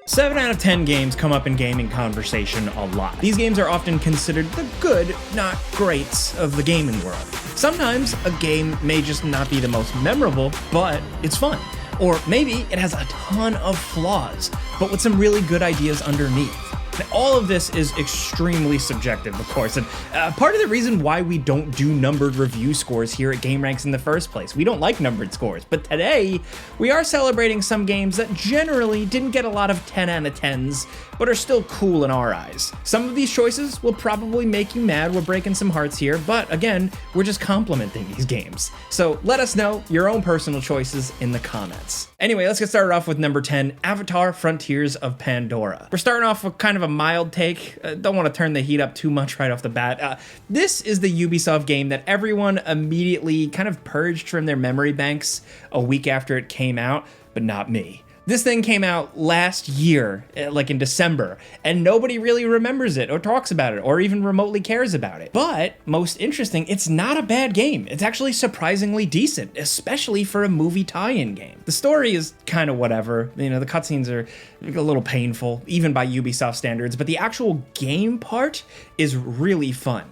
7 out of 10 games come up in gaming conversation a lot. These games are often considered the good, not greats of the gaming world. Sometimes a game may just not be the most memorable, but it's fun. Or maybe it has a ton of flaws, but with some really good ideas underneath. Now, all of this is extremely subjective, of course, and part of the reason why we don't do numbered review scores here at gameranx in the first place. We don't like numbered scores, but today we are celebrating some games that generally didn't get a lot of 10 out of 10s, but are still cool in our eyes. Some of these choices will probably make you mad. We're breaking some hearts here, but again, we're just complimenting these games. So let us know your own personal choices in the comments. Anyway, let's get started off with number 10, Avatar: Frontiers of Pandora. We're starting off with kind of a mild take. Don't want to turn the heat up too much right off the bat. This is the Ubisoft game that everyone immediately kind of purged from their memory banks a week after it came out, but not me. This thing came out last year, like in December, and nobody really remembers it or talks about it or even remotely cares about it. But most interesting, it's not a bad game. It's actually surprisingly decent, especially for a movie tie-in game. The story is kind of whatever. You know, the cutscenes are a little painful, even by Ubisoft standards, but the actual game part is really fun.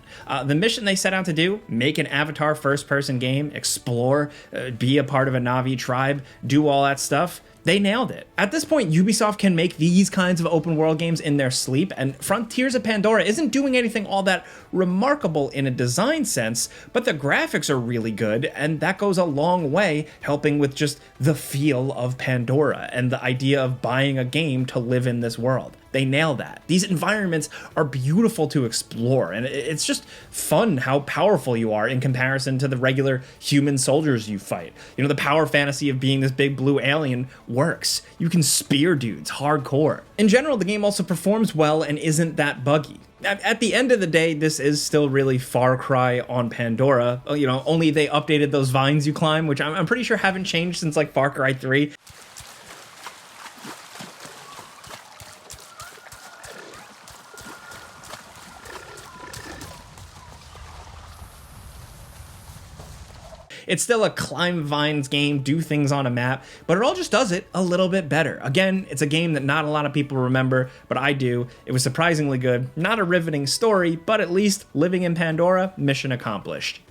The mission they set out to do, make an Avatar first-person game, explore, be a part of a Na'vi tribe, do all that stuff, they nailed it. At this point, Ubisoft can make these kinds of open world games in their sleep, and Frontiers of Pandora isn't doing anything all that remarkable in a design sense, but the graphics are really good, and that goes a long way helping with just the feel of Pandora and the idea of buying a game to live in this world. They nail that. These environments are beautiful to explore, and it's just fun how powerful you are in comparison to the regular human soldiers you fight. You know, the power fantasy of being this big blue alien works. You can spear dudes hardcore. In general, the game also performs well and isn't that buggy. At the end of the day, this is still really Far Cry on Pandora. You know, only they updated those vines you climb, which I'm pretty sure haven't changed since like Far Cry 3. It's still a climb vines game, do things on a map, but it all just does it a little bit better. Again, it's a game that not a lot of people remember, but I do. It was surprisingly good. Not a riveting story, but at least living in Pandora, mission accomplished.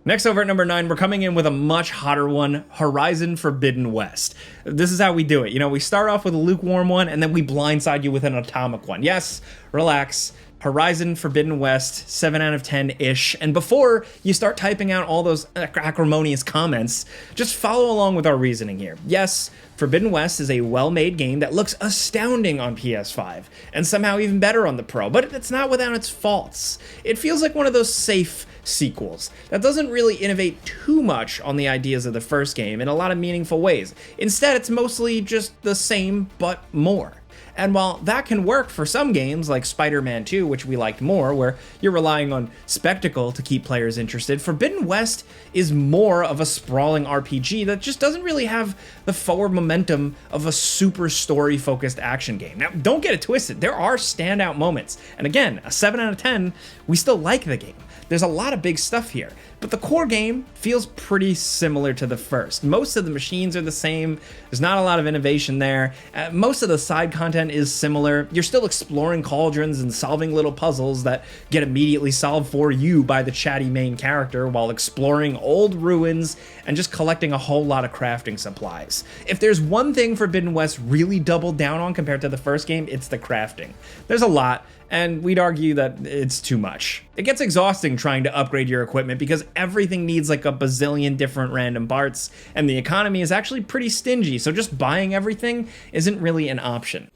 Next, over at number 9, we're coming in with a much hotter one, Horizon Forbidden West. This is how we do it. You know, we start off with a lukewarm one, and then we blindside you with an atomic one. Yes, relax. Horizon Forbidden West, 7 out of 10-ish. And before you start typing out all those acrimonious comments, just follow along with our reasoning here. Yes, Forbidden West is a well-made game that looks astounding on PS5, and somehow even better on the Pro, but it's not without its faults. It feels like one of those safe sequels that doesn't really innovate too much on the ideas of the first game in a lot of meaningful ways. Instead, it's mostly just the same, but more. And while that can work for some games like Spider-Man 2, which we liked more, where you're relying on spectacle to keep players interested, Forbidden West is more of a sprawling RPG that just doesn't really have the forward momentum of a super story-focused action game. Now, don't get it twisted, there are standout moments. And again, a 7 out of 10, we still like the game. There's a lot of big stuff here, but the core game feels pretty similar to the first. Most of the machines are the same, there's not a lot of innovation there, most of the side content is similar. You're still exploring cauldrons and solving little puzzles that get immediately solved for you by the chatty main character while exploring old ruins and just collecting a whole lot of crafting supplies. If there's one thing Forbidden West really doubled down on compared to the first game, it's the crafting. There's a lot, and we'd argue that it's too much. It gets exhausting trying to upgrade your equipment because everything needs like a bazillion different random parts, and the economy is actually pretty stingy, so just buying everything isn't really an option.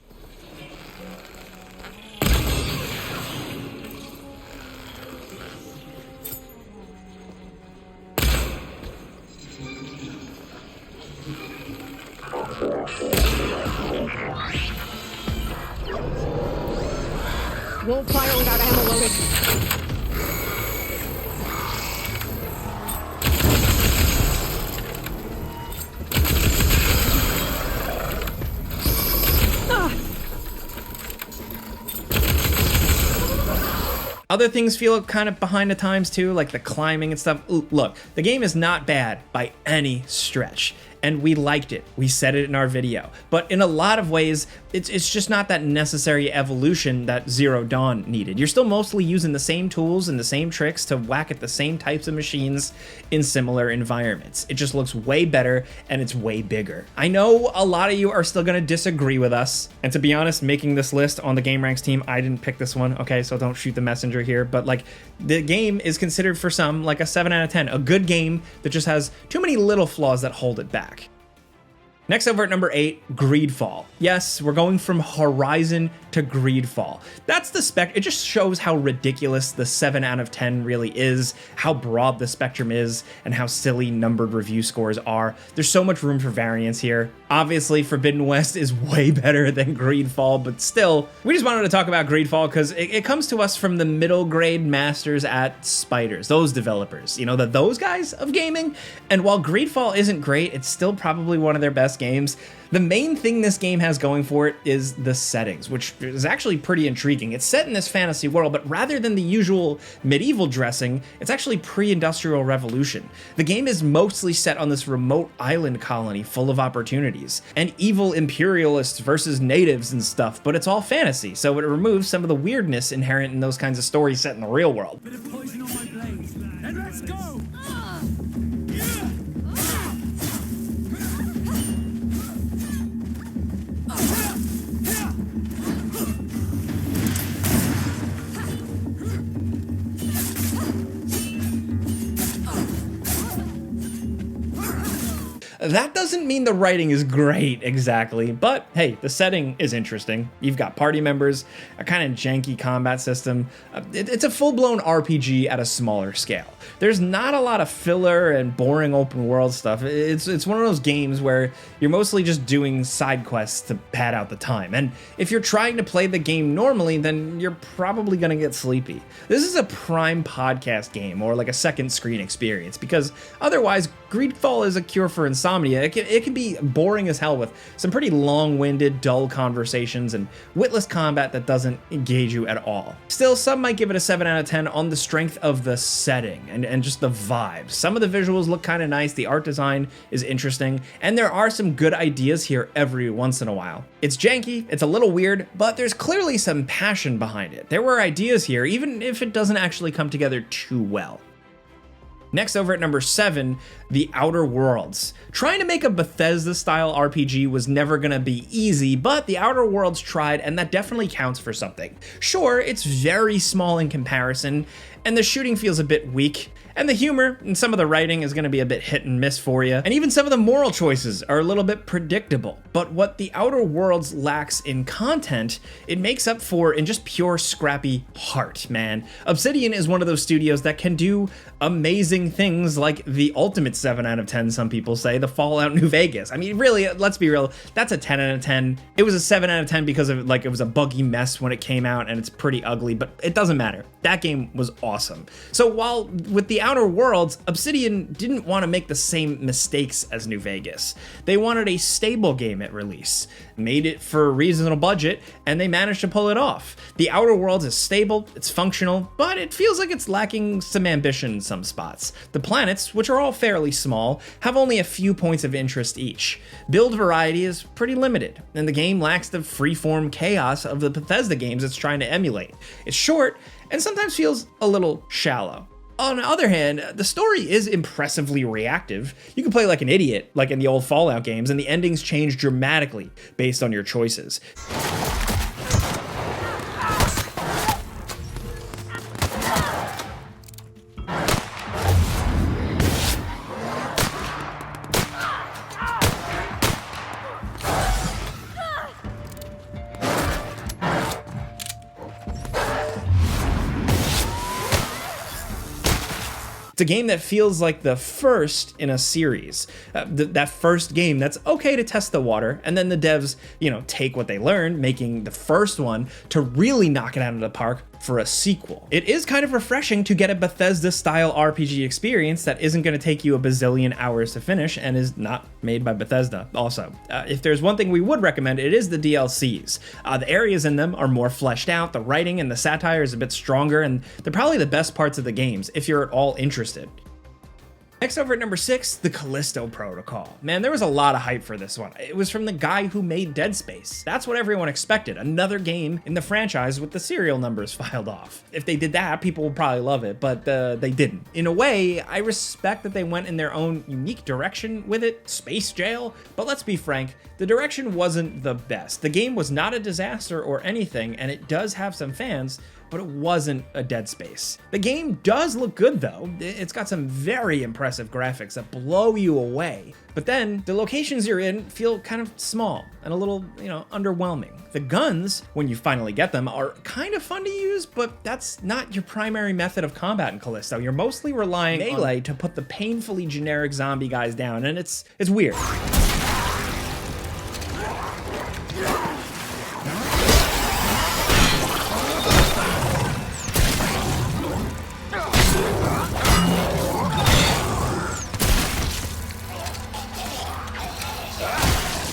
Won't fire without ammo loaded. Other things feel kind of behind the times too, like the climbing and stuff. Ooh, look, the game is not bad by any stretch. and we liked it. We said it in our video. But in a lot of ways, it's just not that necessary evolution that Zero Dawn needed. You're still mostly using the same tools and the same tricks to whack at the same types of machines in similar environments. It just looks way better and it's way bigger. I know a lot of you are still gonna disagree with us, and to be honest, making this list on the gameranx team, I didn't pick this one, okay, so don't shoot the messenger here, but like, the game is considered for some like a 7 out of 10, a good game that just has too many little flaws that hold it back. Next over at number 8, Greedfall. Yes, we're going from Horizon to Greedfall. That's the spec. It just shows how ridiculous the 7 out of 10 really is, how broad the spectrum is, and how silly numbered review scores are. There's so much room for variance here. Obviously, Forbidden West is way better than Greedfall, but still, we just wanted to talk about Greedfall because it comes to us from the middle grade masters at Spiders, those developers, you know, those guys of gaming. And while Greedfall isn't great, it's still probably one of their best games. The main thing this game has going for it is the settings, which is actually pretty intriguing. It's set in this fantasy world, but rather than the usual medieval dressing, it's actually pre-industrial revolution. The game is mostly set on this remote island colony full of opportunities, and evil imperialists versus natives and stuff, but it's all fantasy, so it removes some of the weirdness inherent in those kinds of stories set in the real world. Bit of poison on my blades, and let's go! That doesn't mean the writing is great exactly, but hey, the setting is interesting. You've got party members, a kind of janky combat system. It's a full-blown RPG at a smaller scale. There's not a lot of filler and boring open world stuff. It's one of those games where you're mostly just doing side quests to pad out the time. And if you're trying to play the game normally, then you're probably gonna get sleepy. This is a prime podcast game or like a second screen experience, because otherwise Greedfall is a cure for insomnia. It can be boring as hell with some pretty long-winded, dull conversations and witless combat that doesn't engage you at all. Still, some might give it a 7 out of 10 on the strength of the setting and just the vibes. Some of the visuals look kind of nice, the art design is interesting, and there are some good ideas here every once in a while. It's janky, it's a little weird, but there's clearly some passion behind it. There were ideas here, even if it doesn't actually come together too well. Next over at number 7, The Outer Worlds. Trying to make a Bethesda-style RPG was never gonna be easy, but The Outer Worlds tried, and that definitely counts for something. Sure, it's very small in comparison, and the shooting feels a bit weak, and the humor and some of the writing is going to be a bit hit and miss for you, and even some of the moral choices are a little bit predictable. But what The Outer Worlds lacks in content, it makes up for in just pure scrappy heart, man. Obsidian is one of those studios that can do amazing things like the ultimate 7 out of 10, some people say, the Fallout New Vegas. I mean, really, let's be real, that's a 10 out of 10. It was a 7 out of 10 because of like it was a buggy mess when it came out and it's pretty ugly, but it doesn't matter. That game was awesome. So while with The Outer Worlds, Obsidian didn't want to make the same mistakes as New Vegas. They wanted a stable game at release, made it for a reasonable budget, and they managed to pull it off. The Outer Worlds is stable, it's functional, but it feels like it's lacking some ambition in some spots. The planets, which are all fairly small, have only a few points of interest each. Build variety is pretty limited, and the game lacks the freeform chaos of the Bethesda games it's trying to emulate. It's short, and sometimes feels a little shallow. On the other hand, the story is impressively reactive. You can play like an idiot, like in the old Fallout games, and the endings change dramatically based on your choices. It's a game that feels like the first in a series. That first game that's okay to test the water, and then the devs, take what they learned, making the first one to really knock it out of the park for a sequel. It is kind of refreshing to get a Bethesda-style RPG experience that isn't going to take you a bazillion hours to finish and is not made by Bethesda. Also, if there's one thing we would recommend, it is the DLCs. The areas in them are more fleshed out, the writing and the satire is a bit stronger, and they're probably the best parts of the games if you're at all interested. Next over at number 6, the Callisto Protocol. Man, there was a lot of hype for this one. It was from the guy who made Dead Space. That's what everyone expected, another game in the franchise with the serial numbers filed off. If they did that, people would probably love it, but they didn't. In a way, I respect that they went in their own unique direction with it, space jail, but let's be frank, the direction wasn't the best. The game was not a disaster or anything, and it does have some fans, but it wasn't a Dead Space. The game does look good though. It's got some very impressive graphics that blow you away. But then the locations you're in feel kind of small and a little, underwhelming. The guns, when you finally get them, are kind of fun to use, but that's not your primary method of combat in Callisto. You're mostly relying on melee to put the painfully generic zombie guys down, and it's weird.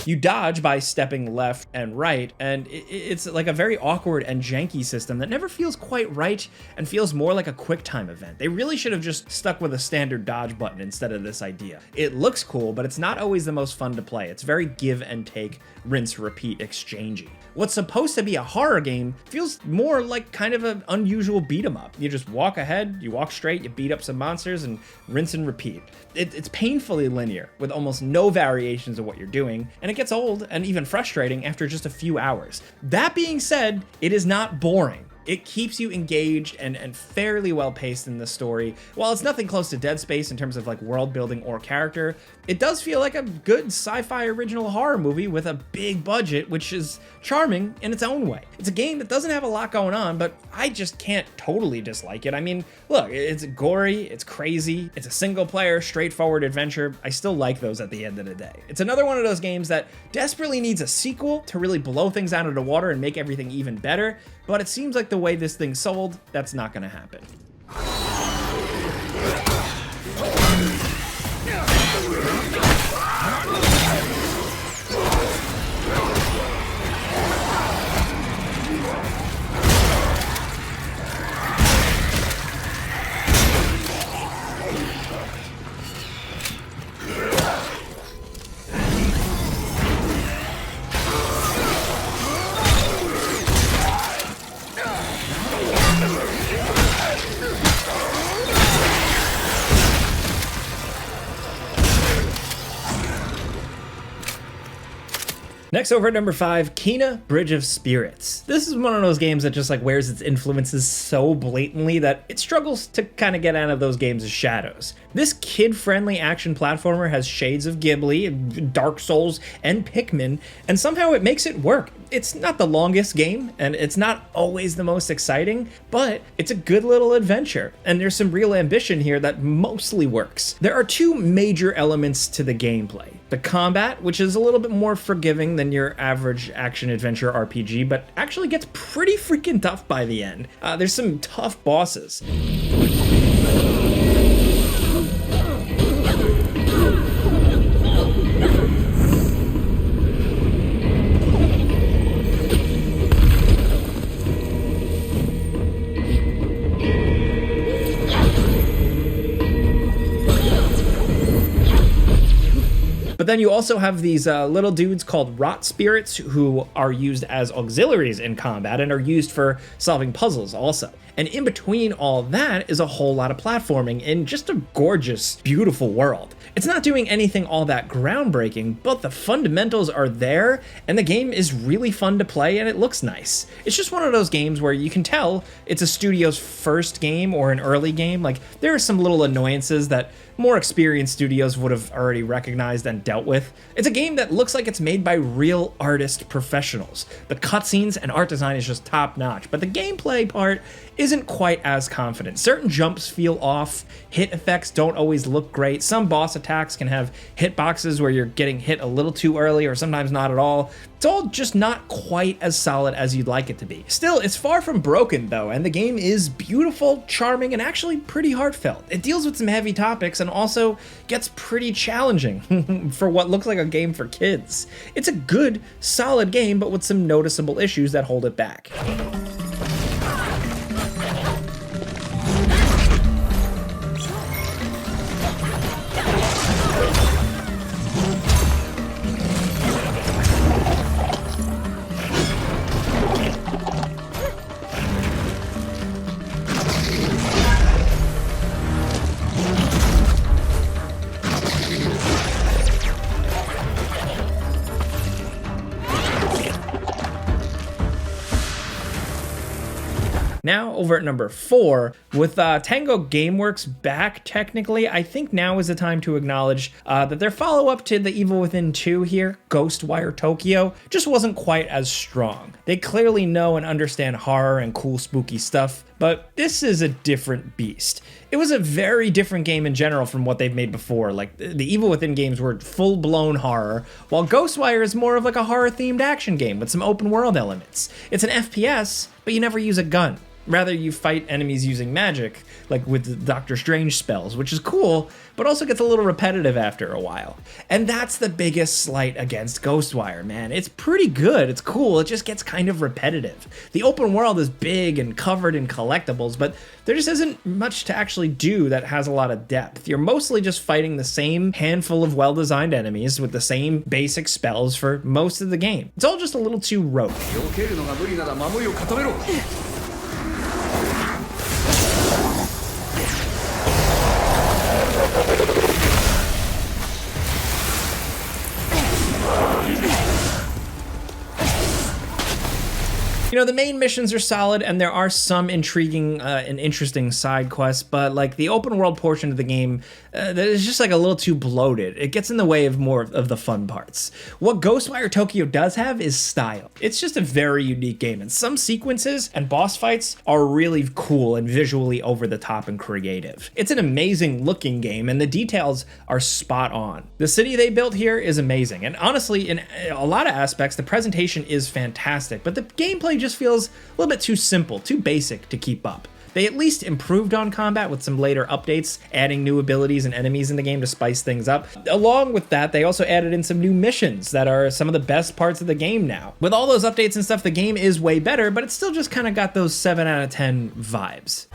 You dodge by stepping left and right, and it's like a very awkward and janky system that never feels quite right and feels more like a quick time event. They really should have just stuck with a standard dodge button instead of this idea. It looks cool, but it's not always the most fun to play. It's very give and take, rinse, repeat, exchangey. What's supposed to be a horror game feels more like kind of an unusual beat 'em up. You just walk ahead, you walk straight, you beat up some monsters, and rinse and repeat. It's painfully linear, with almost no variations of what you're doing, and it gets old and even frustrating after just a few hours. That being said, it is not boring. It keeps you engaged and fairly well paced in the story. While it's nothing close to Dead Space in terms of like world building or character, it does feel like a good sci-fi original horror movie with a big budget, which is charming in its own way. It's a game that doesn't have a lot going on, but I just can't totally dislike it. I mean, look, it's gory, it's crazy, it's a single player, straightforward adventure. I still like those at the end of the day. It's another one of those games that desperately needs a sequel to really blow things out of the water and make everything even better, but it seems like the way this thing sold, that's not gonna happen. Next over at number 5, Kena Bridge of Spirits. This is one of those games that just like wears its influences so blatantly that it struggles to kind of get out of those games' shadows. This kid-friendly action platformer has shades of Ghibli, Dark Souls, and Pikmin, and somehow it makes it work. It's not the longest game, and it's not always the most exciting, but it's a good little adventure, and there's some real ambition here that mostly works. There are two major elements to the gameplay. The combat, which is a little bit more forgiving than your average action-adventure RPG, but actually gets pretty freaking tough by the end. There's some tough bosses. But then you also have these little dudes called rot spirits who are used as auxiliaries in combat and are used for solving puzzles also. And in between all that is a whole lot of platforming in just a gorgeous, beautiful world. It's not doing anything all that groundbreaking, but the fundamentals are there, and the game is really fun to play, and it looks nice. It's just one of those games where you can tell it's a studio's first game or an early game. Like, there are some little annoyances that more experienced studios would have already recognized and dealt with. It's a game that looks like it's made by real artist professionals. The cutscenes and art design is just top notch, but the gameplay part isn't quite as confident. Certain jumps feel off, hit effects don't always look great, some boss attacks can have hitboxes where you're getting hit a little too early or sometimes not at all. It's all just not quite as solid as you'd like it to be. Still, it's far from broken though, and the game is beautiful, charming, and actually pretty heartfelt. It deals with some heavy topics and also gets pretty challenging for what looks like a game for kids. It's a good, solid game, but with some noticeable issues that hold it back. Now over at number 4, with Tango Gameworks back technically, I think now is the time to acknowledge that their follow-up to The Evil Within 2 here, Ghostwire Tokyo, just wasn't quite as strong. They clearly know and understand horror and cool spooky stuff, but this is a different beast. It was a very different game in general from what they've made before. Like, the Evil Within games were full-blown horror, while Ghostwire is more of like a horror-themed action game with some open-world elements. It's an FPS, but you never use a gun. Rather, you fight enemies using magic, like with the Doctor Strange spells, which is cool, but also gets a little repetitive after a while. And that's the biggest slight against Ghostwire, man. It's pretty good, it's cool, it just gets kind of repetitive. The open world is big and covered in collectibles, but there just isn't much to actually do that has a lot of depth. You're mostly just fighting the same handful of well-designed enemies with the same basic spells for most of the game. It's all just a little too rote. You know, the main missions are solid, and there are some intriguing and interesting side quests, but like the open world portion of the game, that is just like a little too bloated. It gets in the way of more of the fun parts. What Ghostwire Tokyo does have is style. It's just a very unique game, and some sequences and boss fights are really cool and visually over the top and creative. It's an amazing looking game, and the details are spot on. The city they built here is amazing, and honestly, in a lot of aspects, the presentation is fantastic, but the gameplay just feels a little bit too simple, too basic to keep up. They at least improved on combat with some later updates, adding new abilities and enemies in the game to spice things up. Along with that, they also added in some new missions that are some of the best parts of the game now. With all those updates and stuff, the game is way better, but it's still just kind of got those 7 out of 10 vibes.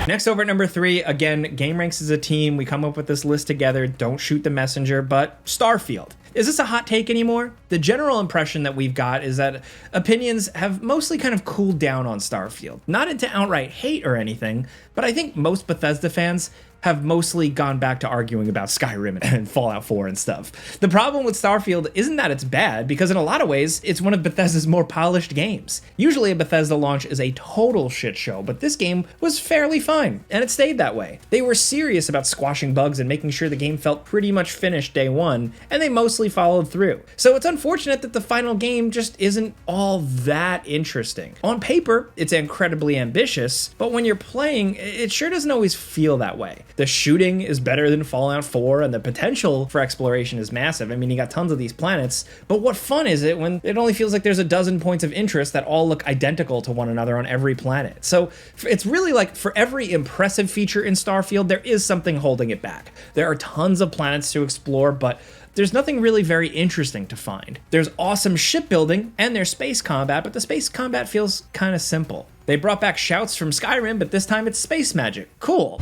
Next over at number 3, again, gameranx is a team. We come up with this list together. Don't shoot the messenger, but Starfield. Is this a hot take anymore? The general impression that we've got is that opinions have mostly kind of cooled down on Starfield. Not into outright hate or anything, but I think most Bethesda fans have mostly gone back to arguing about Skyrim and Fallout 4 and stuff. The problem with Starfield isn't that it's bad, because in a lot of ways, it's one of Bethesda's more polished games. Usually a Bethesda launch is a total shit show, but this game was fairly fine, and it stayed that way. They were serious about squashing bugs and making sure the game felt pretty much finished day one, and they mostly followed through. So it's unfortunate that the final game just isn't all that interesting. On paper, it's incredibly ambitious, but when you're playing, it sure doesn't always feel that way. The shooting is better than Fallout 4, and the potential for exploration is massive. I mean, you got tons of these planets, but what fun is it when it only feels like there's a dozen points of interest that all look identical to one another on every planet? So it's really like for every impressive feature in Starfield, there is something holding it back. There are tons of planets to explore, but there's nothing really very interesting to find. There's awesome shipbuilding and there's space combat, but the space combat feels kind of simple. They brought back shouts from Skyrim, but this time it's space magic. Cool.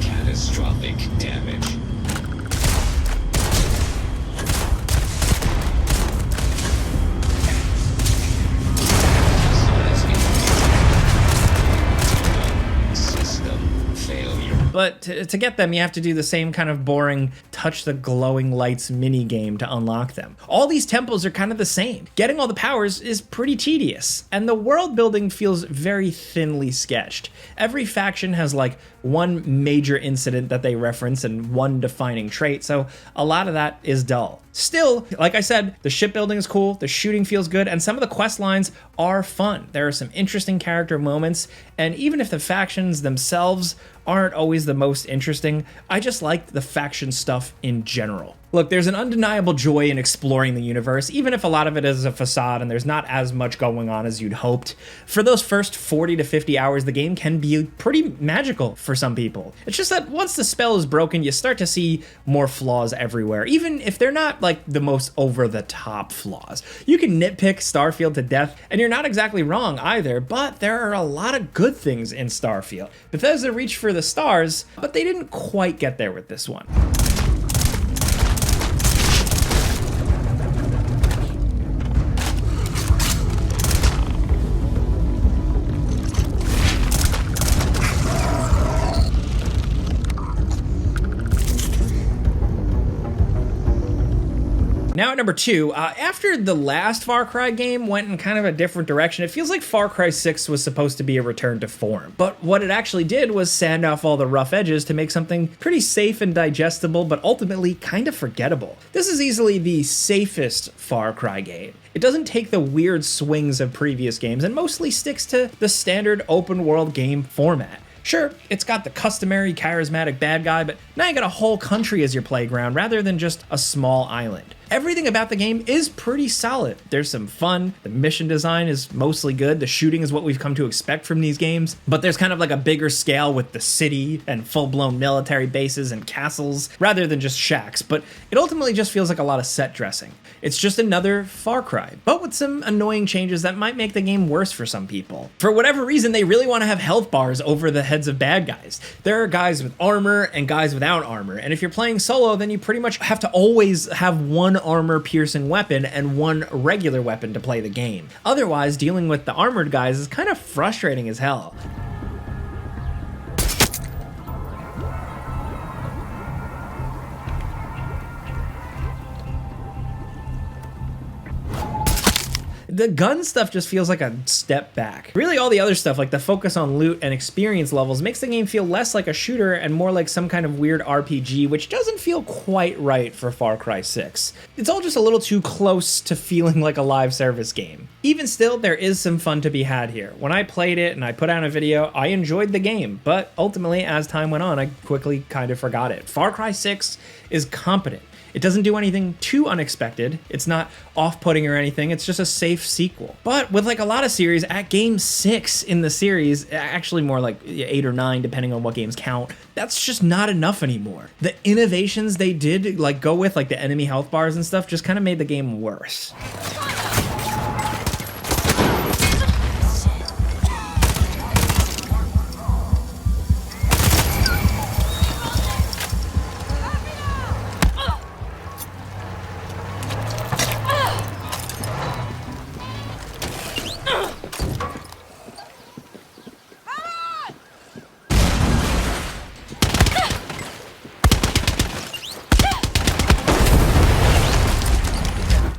Catastrophic damage. System failure. But to get them, you have to do the same kind of boring touch the glowing lights mini game to unlock them. All these temples are kind of the same. Getting all the powers is pretty tedious, and the world building feels very thinly sketched. Every faction has like one major incident that they reference and one defining trait, so a lot of that is dull. Still, like I said, the shipbuilding is cool, the shooting feels good, and some of the quest lines are fun. There are some interesting character moments, and even if the factions themselves aren't always the most interesting, I just like the faction stuff in general. Look, there's an undeniable joy in exploring the universe, even if a lot of it is a facade and there's not as much going on as you'd hoped. For those first 40 to 50 hours, the game can be pretty magical for some people. It's just that once the spell is broken, you start to see more flaws everywhere, even if they're not like the most over-the-top flaws. You can nitpick Starfield to death, and you're not exactly wrong either, but there are a lot of good things in Starfield. Bethesda reached for the stars, but they didn't quite get there with this one. Now at number 2, after the last Far Cry game went in kind of a different direction, it feels like Far Cry 6 was supposed to be a return to form. But what it actually did was sand off all the rough edges to make something pretty safe and digestible, but ultimately kind of forgettable. This is easily the safest Far Cry game. It doesn't take the weird swings of previous games and mostly sticks to the standard open world game format. Sure, it's got the customary charismatic bad guy, but now you got a whole country as your playground rather than just a small island. Everything about the game is pretty solid. There's some fun, the mission design is mostly good, the shooting is what we've come to expect from these games, but there's kind of like a bigger scale with the city and full-blown military bases and castles rather than just shacks, but it ultimately just feels like a lot of set dressing. It's just another Far Cry, but with some annoying changes that might make the game worse for some people. For whatever reason, they really want to have health bars over the heads of bad guys. There are guys with armor and guys without armor, and if you're playing solo, then you pretty much have to always have one armor-piercing weapon and one regular weapon to play the game. Otherwise, dealing with the armored guys is kind of frustrating as hell. The gun stuff just feels like a step back. Really, all the other stuff, like the focus on loot and experience levels, makes the game feel less like a shooter and more like some kind of weird RPG, which doesn't feel quite right for Far Cry 6. It's all just a little too close to feeling like a live service game. Even still, there is some fun to be had here. When I played it and I put out a video, I enjoyed the game, but ultimately, as time went on, I quickly kind of forgot it. Far Cry 6 is competent. It doesn't do anything too unexpected. It's not off-putting or anything. It's just a safe sequel. But with like a lot of series, at game 6 in the series, actually more like 8 or 9, depending on what games count, that's just not enough anymore. The innovations they did like go with like the enemy health bars and stuff just kind of made the game worse.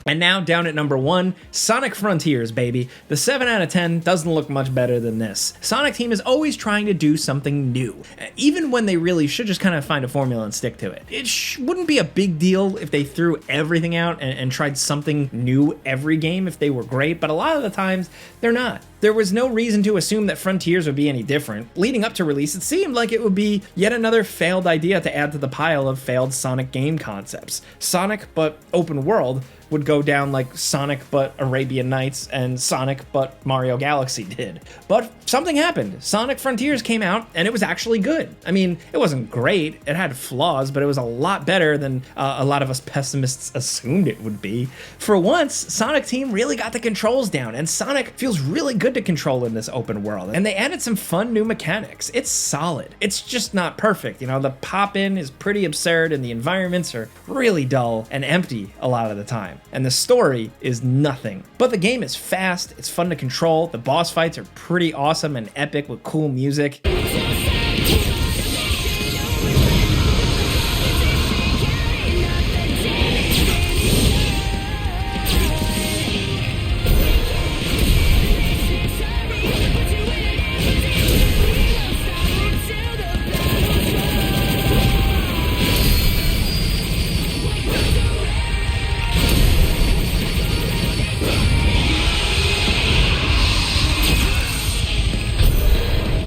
And now down at number 1, Sonic Frontiers, baby. The 7 out of 10 doesn't look much better than this. Sonic Team is always trying to do something new, even when they really should just kind of find a formula and stick to it. It wouldn't be a big deal if they threw everything out and tried something new every game if they were great, but a lot of the times, they're not. There was no reason to assume that Frontiers would be any different. Leading up to release, it seemed like it would be yet another failed idea to add to the pile of failed Sonic game concepts. Sonic, but open world, would go down like Sonic but Arabian Nights and Sonic but Mario Galaxy did. But something happened. Sonic Frontiers came out and it was actually good. I mean, it wasn't great, it had flaws, but it was a lot better than a lot of us pessimists assumed it would be. For once, Sonic Team really got the controls down, and Sonic feels really good to control in this open world. And they added some fun new mechanics. It's solid. It's just not perfect. You know, the pop-in is pretty absurd and the environments are really dull and empty a lot of the time. And the story is nothing. But the game is fast, it's fun to control, the boss fights are pretty awesome and epic with cool music.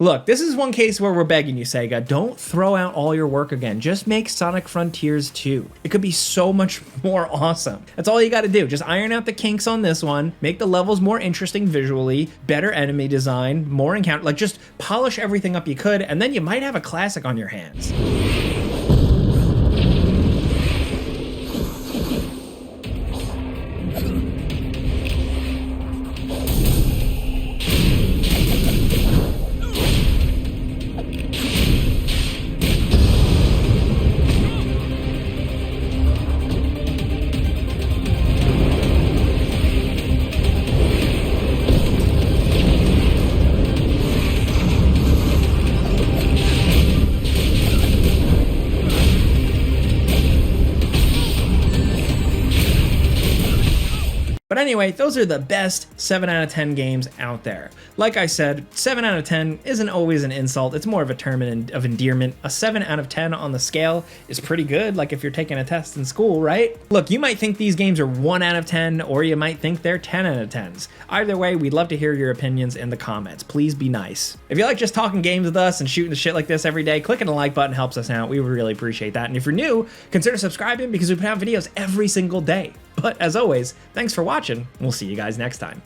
Look, this is one case where we're begging you, Sega, don't throw out all your work again. Just make Sonic Frontiers 2. It could be so much more awesome. That's all you gotta do. Just iron out the kinks on this one, make the levels more interesting visually, better enemy design, more encounter, like just polish everything up you could, and then you might have a classic on your hands. But anyway, those are the best 7 out of 10 games out there. Like I said, 7 out of 10 isn't always an insult, it's more of a term of endearment. A 7 out of 10 on the scale is pretty good, like if you're taking a test in school, right? Look, you might think these games are 1 out of 10, or you might think they're 10 out of 10s. Either way, we'd love to hear your opinions in the comments. Please be nice. If you like just talking games with us and shooting the shit like this every day, clicking the like button helps us out. We would really appreciate that. And if you're new, consider subscribing because we put out videos every single day. But as always, thanks for watching. We'll see you guys next time.